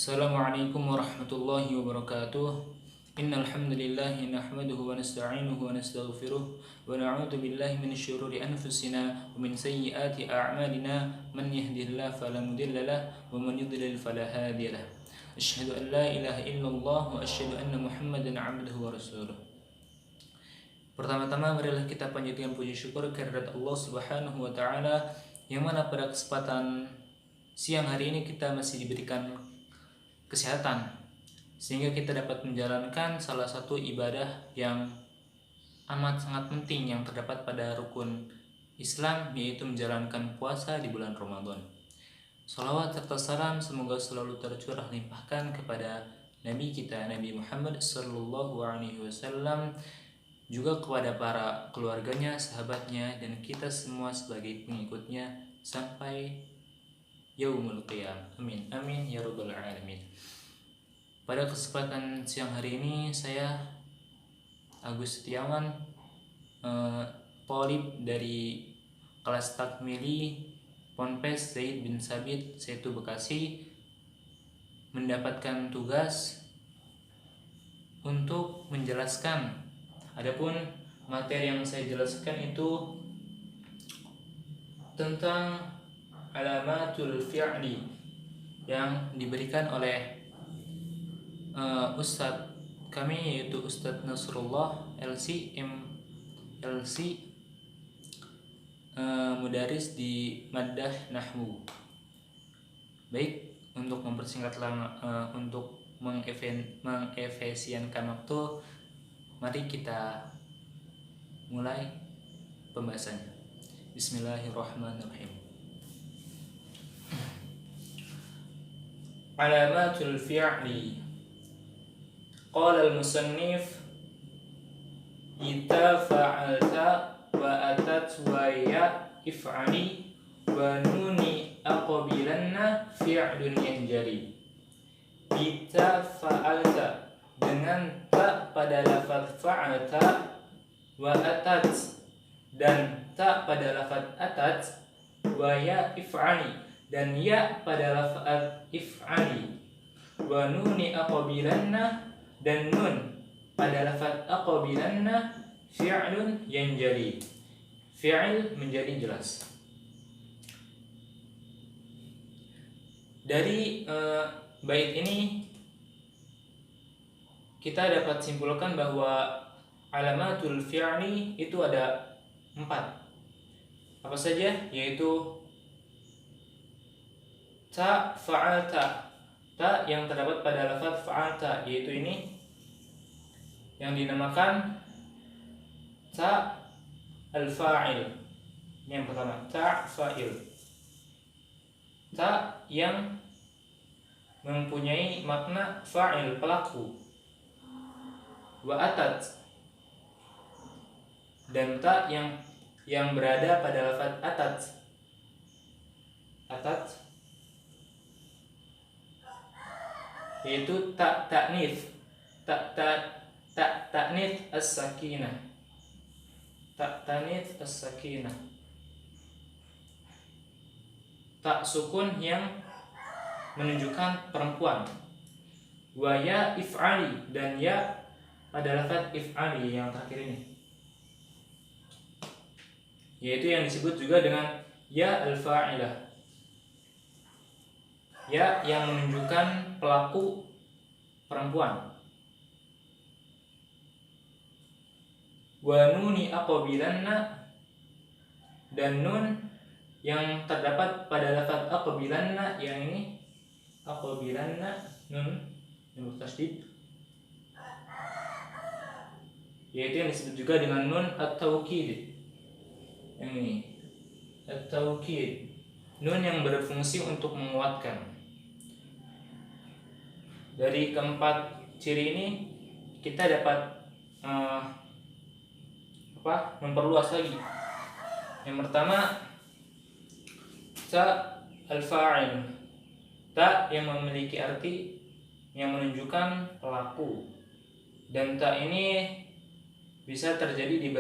Assalamualaikum warahmatullahi wabarakatuh. Innal hamdalillah nahmaduhu wa nasta'inuhu wa nastaghfiruh wa na'udzu billahi min syururi anfusina wa min sayyiati a'malina man yahdihillahu fala mudilla lahu wa man yudlil fala hadiya lahu. Asyhadu an la ilaha illallah wa asyhadu anna Muhammadan 'abduhu wa rasuluh. Pertama-tama marilah kita panjatkan puji syukur kehadirat Allah Subhanahu wa taala yang mana pada kesempatan siang hari ini kita masih diberikan kesehatan sehingga kita dapat menjalankan salah satu ibadah yang amat sangat penting yang terdapat pada rukun Islam, yaitu menjalankan puasa di bulan Ramadan. Salawat serta salam semoga selalu tercurah limpahkan kepada Nabi kita Nabi Muhammad Sallallahu Alaihi Wasallam, juga kepada para keluarganya, sahabatnya, dan kita semua sebagai pengikutnya sampai yaumul qiyam. Amin amin ya rabbal alamin. Pada kesempatan siang hari ini saya Agus Setiawan, Polib dari kelas takmili Ponpes Zaid bin Sabit Setu Bekasi, mendapatkan tugas untuk menjelaskan. Adapun materi yang saya jelaskan itu tentang alamatul fi'li yang diberikan oleh Ustadz kami, yaitu Ustadz Nasrullah LC Mudaris di Maddah Nahwu. Baik, untuk mempersingkat untuk mengefisienkan waktu, mari kita mulai pembahasannya. Bismillahirrahmanirrahim. Alamatul fi'li. Qala al-musannif idza fa'alta wa atat wa ya if'ali wa nuni aqbilanna fi'lun yanjari. Idza fa'alta, dengan ta pada lafaz fa'alta, wa atat, dan ta pada lafaz atat, wa ya if'ali, dan ya pada lafaz if'ali, wa nuni aqbilanna, dan nun pada lafaz aqbilanna, fi'lun yanjali, fi'il menjadi jelas. Dari bait ini kita dapat simpulkan bahwa alamatul fi'li itu ada 4. Apa saja? Yaitu ta fa'alta, ta yang terdapat pada lafaz fa'alta, yaitu ini yang dinamakan ta al-fa'il. Ini yang pertama, ta fa'il. Ta yang mempunyai makna fa'il, pelaku. Wa atat, dan ta yang berada pada lafaz atat. Atat yaitu ta ta'nits, ta'nits as-sakinah, ta'nits as-sakinah, ta sukun yang menunjukkan perempuan. Wa ya if'ali, dan ya pada lafaz if'ali yang terakhir ini, yaitu yang disebut juga dengan ya al-fa'ilah, ya yang menunjukkan pelaku perempuan. Wa nuni aqbilanna, dan nun yang terdapat pada lafaz aqbilanna, yang ini aqbilanna, nun yang bertasydid, yaitu yang disebut juga dengan nun at-taukid. Yang ini at-taukid, nun yang berfungsi untuk menguatkan. Dari keempat ciri ini kita dapat memperluas lagi. Yang pertama, ta al-fa'il, ta yang memiliki arti yang menunjukkan pelaku, dan ta ini bisa terjadi di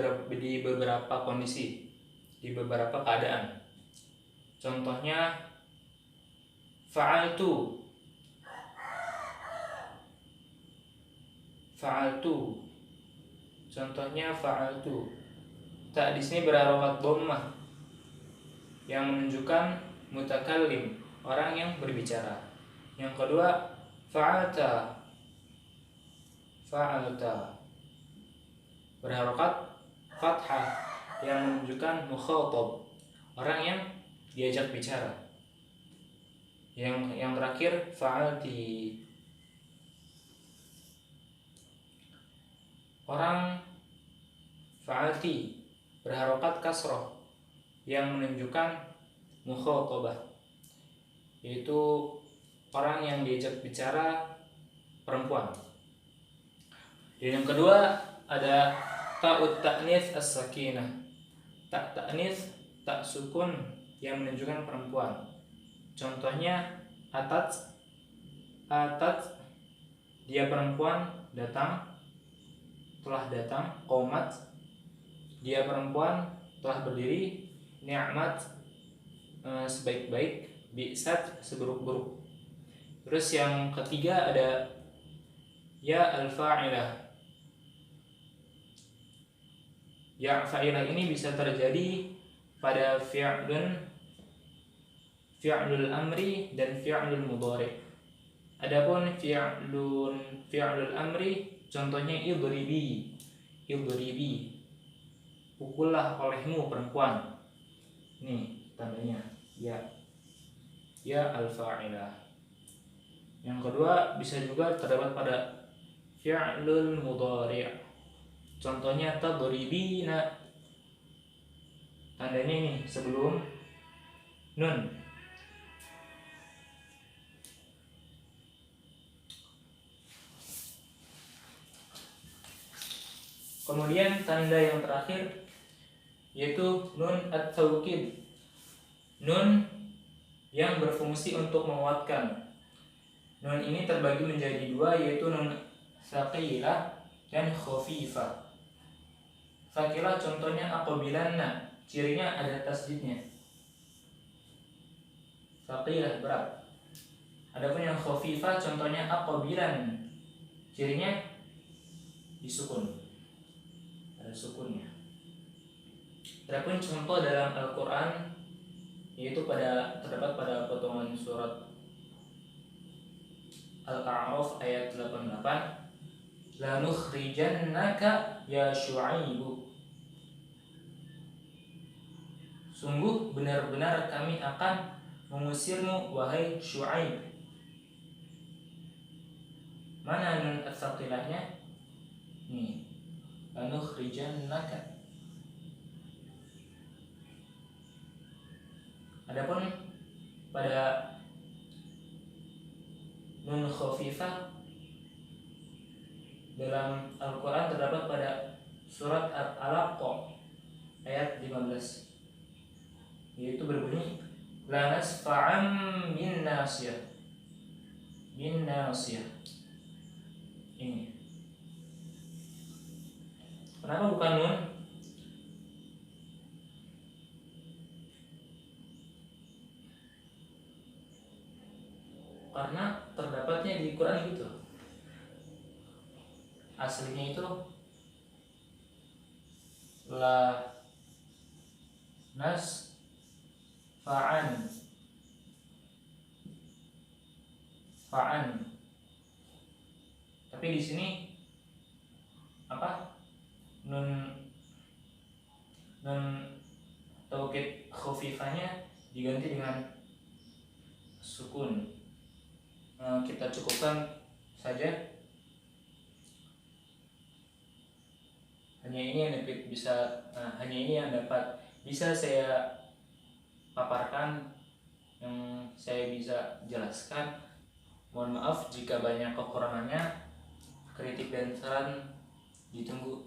beberapa kondisi, di beberapa keadaan. Contohnya fa'altu, fa'altu. Contohnya fa'altu. Ta di sini berharokat dhammah yang menunjukkan mutakallim, orang yang berbicara. Yang kedua fa'alta. Fa'alta berharokat fathah yang menunjukkan mukhatab, orang yang diajak bicara. Yang terakhir fa'alti, orang fa'alti berharokat kasroh yang menunjukkan mukhatabah, yaitu orang yang diajak bicara perempuan. Dan yang kedua ada ta'ut ta'nits as-sakinah. Tak ta'nits, tak sukun yang menunjukkan perempuan. Contohnya atat, dia perempuan datang, telah datang. Qomat, dia perempuan telah berdiri. Ni'mat, sebaik-baik. Bi'sat, seburuk-buruk. Terus yang ketiga ada ya al-fa'ilah. Ya fa'ilah ini bisa terjadi pada fi'lul amri dan fi'lul mudhari. Adapun fi'lul amri contohnya idribi. Pukullah olehmu perempuan. Nih tandanya ya al-fa'ilah. Yang kedua bisa juga terdapat pada fi'lul mudhari. Contohnya tadribina. Tandanya ini sebelum nun. Kemudian tanda yang terakhir yaitu nun at-taukid. Nun yang berfungsi untuk menguatkan. Nun ini terbagi menjadi dua, yaitu nun tsaqilah dan khafifah. Tsaqilah contohnya aqbilanna, cirinya ada tasdidnya. Tsaqilah berat. Adapun yang khafifah contohnya aqbilan, cirinya disukun, ada sukunnya. Adapun contoh dalam Al-Qur'an yaitu terdapat pada potongan surat Al-A'raf ayat 88, la nukhrijannaka ya Syu'aibu. Sungguh benar-benar kami akan mengusirmu wahai Syu'aib. Mana nun as-saqilahnya? Nih, la nukhrijannaka. Adapun pada nun khafifah dalam Al-Quran terdapat pada surat Al-Alaq ayat 15, yaitu berbunyi la nasfa'an bin nasiyah. Ini kenapa bukan nun? Karena terdapatnya di Quran gitu. Aslinya itu la nas fa'an. Tapi di sini apa? Nun taukid khafifahnya diganti dengan sukun. Kita cukupkan saja. Hanya ini yang dapat bisa saya paparkan, yang saya bisa jelaskan. Mohon maaf jika banyak kekurangannya. Kritik dan saran ditunggu.